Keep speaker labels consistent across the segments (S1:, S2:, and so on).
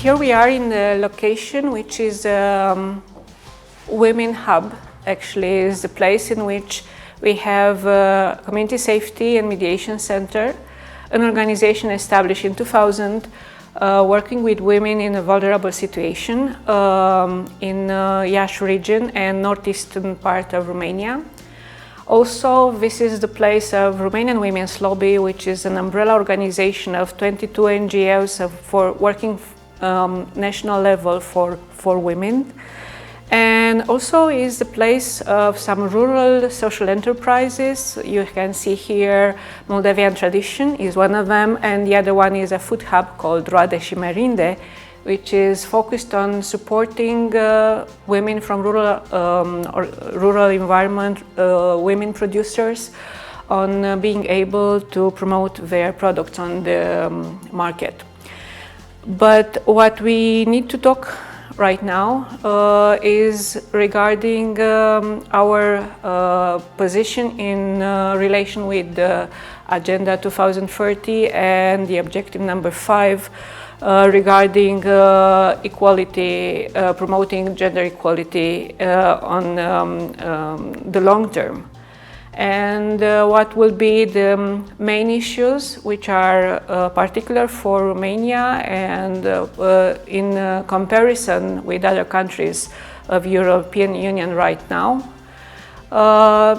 S1: Here we are in the location, which is Women Hub. Actually, is the place in which we have a Community Safety and Mediation Center, an organization established in 2000, working with women in a vulnerable situation in Iași region and northeastern part of Romania. Also, this is the place of Romanian Women's Lobby, which is an umbrella organization of 22 NGOs for working national level for women. And also is the place of some rural social enterprises. You can see here Moldovan Tradition is one of them, and the other one is a food hub called Roade și Merinde, which is focused on supporting women from rural environment, women producers, on being able to promote their products on the market. But what we need to talk right now is regarding our position in relation with the Agenda 2030 and the objective number 5 regarding equality, promoting gender equality on the long term. And what will be the main issues which are particular for Romania and in comparison with other countries of European Union right now,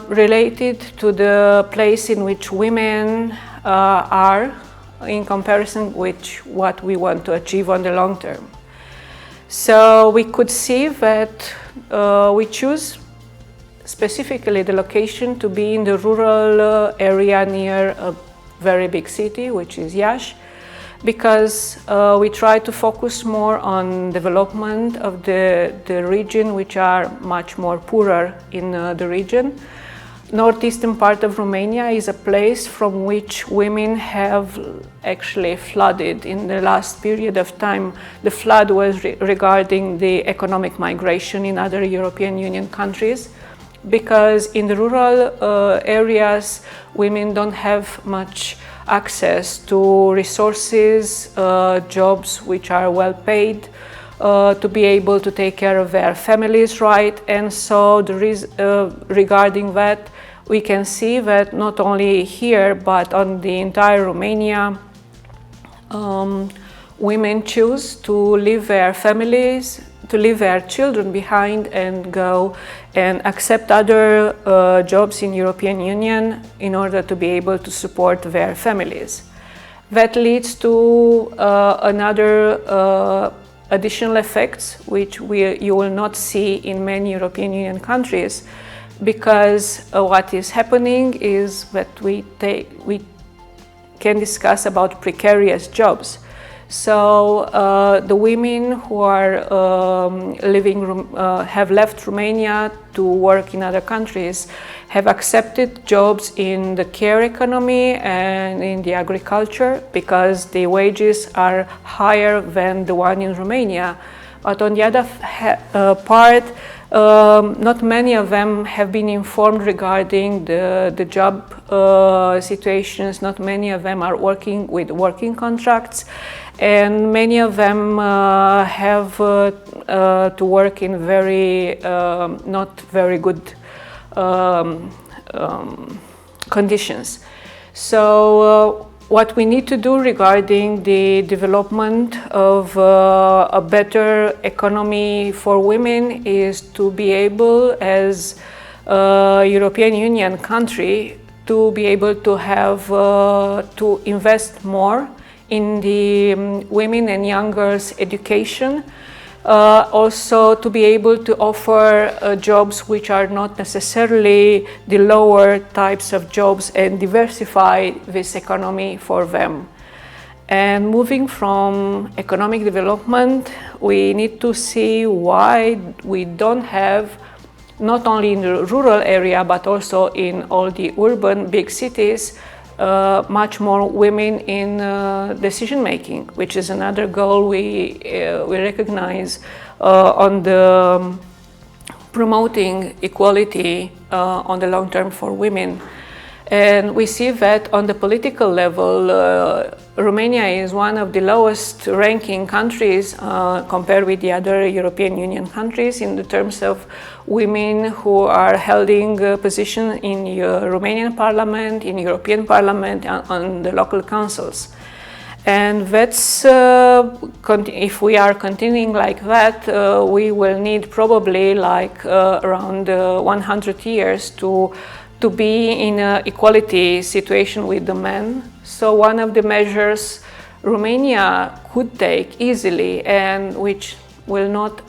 S1: related to the place in which women are in comparison with what we want to achieve on the long term. So we could see that we choose specifically the location to be in the rural area near a very big city, which is Iași, because we try to focus more on development of the region, which are much more poorer in the region. Northeastern part of Romania is a place from which women have actually flooded in the last period of time. The flood was regarding the economic migration in other European Union countries, because in the rural areas women don't have much access to resources, jobs which are well paid, to be able to take care of their families, right? And so there is, regarding that, we can see that not only here but on the entire Romania, women choose to leave their families, to leave their children behind and go and accept other jobs in European Union in order to be able to support their families. That leads to another additional effects which you will not see in many European Union countries, because what is happening is that we can discuss about precarious jobs. So the women who are have left Romania to work in other countries have accepted jobs in the care economy and in the agriculture because the wages are higher than the one in Romania. But on the other part, not many of them have been informed regarding the job situations. Not many of them are working with working contracts, and many of them have to work in very not very good conditions. So what we need to do regarding the development of a better economy for women is to be able, as a European Union country, to be able to have to invest more in the women and young girls' education, also to be able to offer jobs which are not necessarily the lower types of jobs and diversify this economy for them. And moving from economic development, we need to see why we don't have, not only in the rural area but also in all the urban big cities, much more women in decision making, which is another goal we recognize on the promoting equality on the long term for women. And we see that on the political level, Romania is one of the lowest ranking countries compared with the other European Union countries in the terms of women who are holding a position in Romanian Parliament, in European Parliament, on the local councils. And that's, if we are continuing like that, we will need probably like around 100 years to be in an equality situation with the men. So one of the measures Romania could take easily, and which will not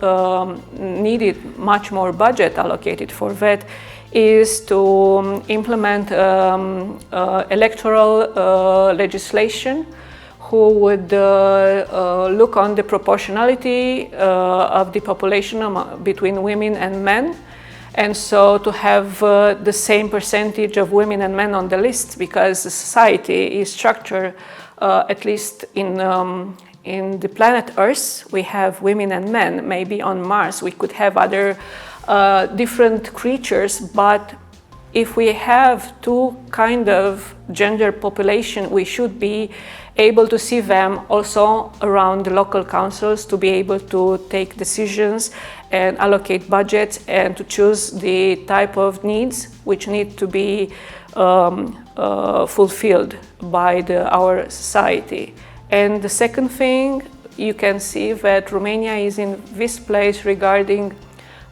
S1: need much more budget allocated for that, is to implement electoral legislation who would look on the proportionality of the population between women and men. And so to have the same percentage of women and men on the list, because the society is structured, at least in the planet Earth, we have women and men. Maybe on Mars we could have other different creatures, but if we have two kind of gender population, we should be able to see them also around the local councils, to be able to take decisions and allocate budgets and to choose the type of needs which need to be fulfilled by our society. And the second thing, you can see that Romania is in this place regarding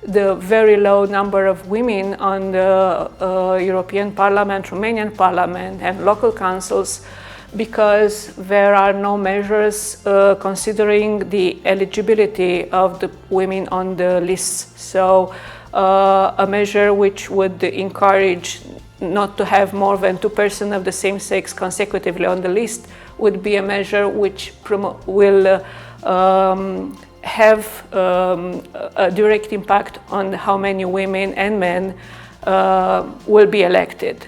S1: the very low number of women on the European Parliament, Romanian Parliament and local councils, because there are no measures considering the eligibility of the women on the lists. So a measure which would encourage not to have more than 2% of the same sex consecutively on the list would be a measure which will have a direct impact on how many women and men will be elected.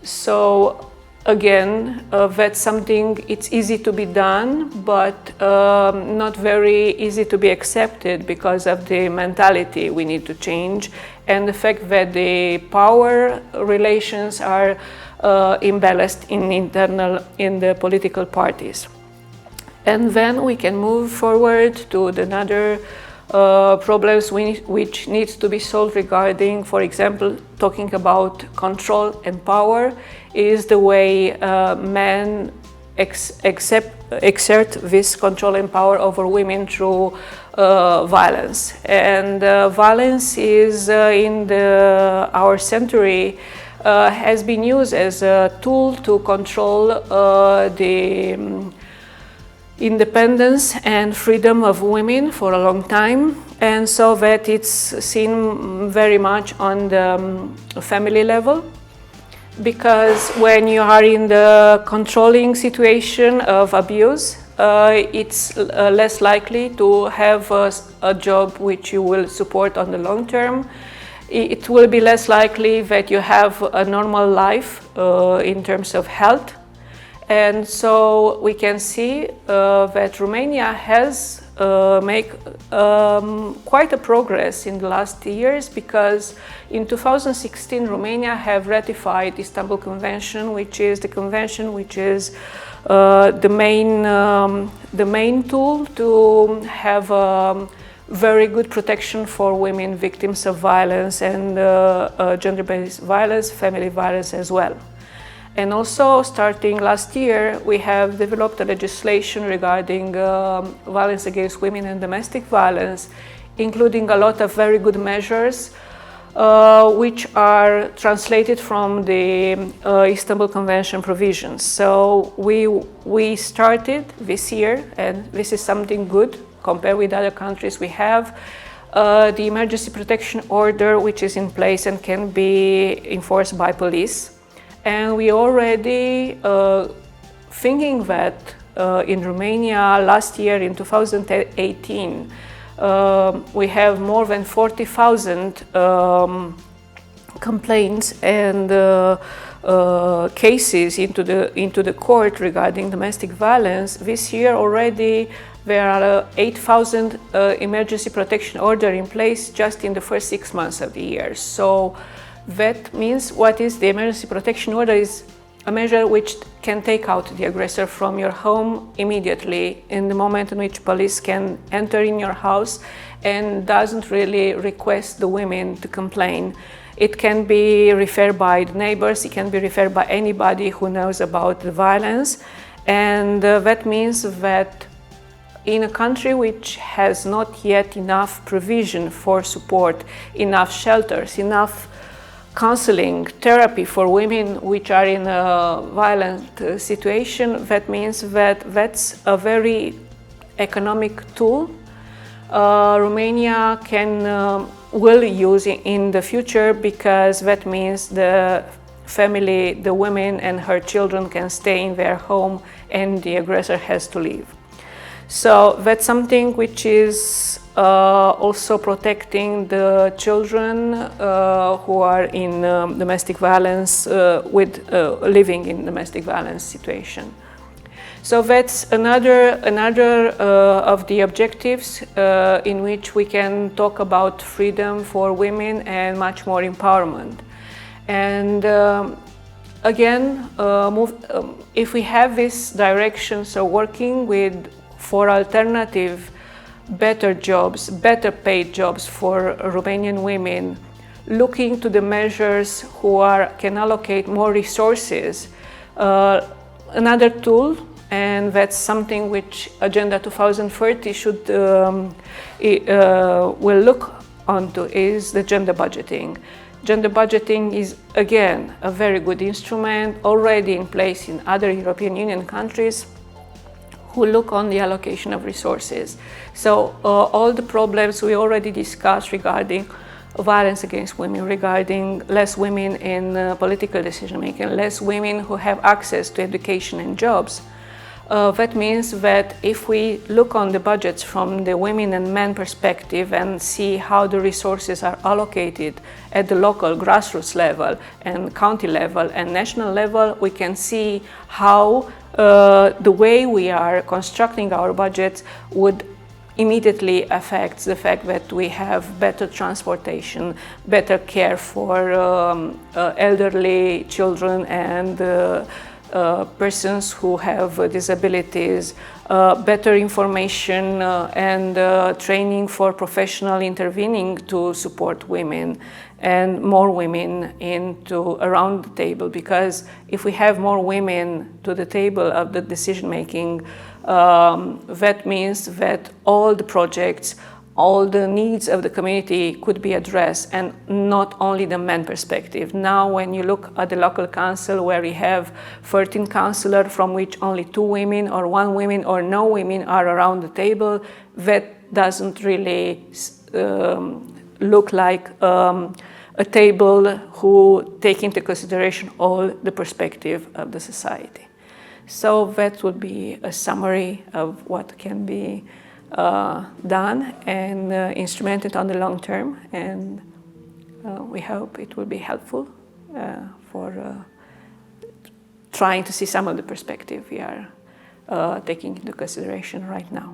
S1: So again, that's something, it's easy to be done, but not very easy to be accepted because of the mentality we need to change and the fact that the power relations are imbalanced in the political parties. And then we can move forward to another problems which needs to be solved regarding, for example, talking about control and power, is the way men exert this control and power over women through violence. And violence is in our century has been used as a tool to control the independence and freedom of women for a long time, and so that it's seen very much on the family level, because when you are in the controlling situation of abuse, it's less likely to have a job which you will support on the long term. It will be less likely that you have a normal life in terms of health. And so we can see that Romania has made quite a progress in the last years, because in 2016 Romania have ratified the Istanbul Convention, which is the convention which is the main tool to have very good protection for women victims of violence and gender-based violence, family violence as well. And also, starting last year, we have developed a legislation regarding violence against women and domestic violence, including a lot of very good measures, which are translated from the Istanbul Convention provisions. So we started this year, and this is something good compared with other countries. We have the emergency protection order, which is in place and can be enforced by police. And we already thinking that in Romania last year, in 2018, we have more than 40,000 complaints and cases into the court regarding domestic violence. This year already there are 8,000 emergency protection order in place just in the first 6 months of the year. So That means what is the emergency protection order is a measure which can take out the aggressor from your home immediately in the moment in which police can enter in your house and doesn't really request the women to complain. It can be referred by the neighbors, it can be referred by anybody who knows about the violence, and that means that in a country which has not yet enough provision for support, enough shelters, enough counseling, therapy for women which are in a violent situation, that means that that's a very economic tool Romania will use in the future, because that means the family, the women and her children can stay in their home and the aggressor has to leave. So that's something which is also protecting the children who are in domestic violence, living in domestic violence situation. So that's another of the objectives in which we can talk about freedom for women and much more empowerment. And again, if we have this direction, so working for alternative, better jobs, better paid jobs for Romanian women, looking to the measures who can allocate more resources. Another tool, and that's something which Agenda 2030 will look onto, is the gender budgeting. Gender budgeting is, again, a very good instrument already in place in other European Union countries who look on the allocation of resources. So all the problems we already discussed regarding violence against women, regarding less women in political decision-making, less women who have access to education and jobs. That means that if we look on the budgets from the women and men perspective and see how the resources are allocated at the local grassroots level and county level and national level, we can see how the way we are constructing our budgets would immediately affect the fact that we have better transportation, better care for elderly children and persons who have disabilities, better information and training for professional intervening to support women, and more women around the table. Because if we have more women to the table of the decision making, that means that all the projects, all the needs of the community could be addressed, and not only the men perspective. Now, when you look at the local council, where we have 13 councillors, from which only 2 women or 1 woman or no women are around the table, that doesn't really look like a table who take into consideration all the perspective of the society. So that would be a summary of what can be done and instrumented on the long term, and we hope it will be helpful for trying to see some of the perspective we are taking into consideration right now.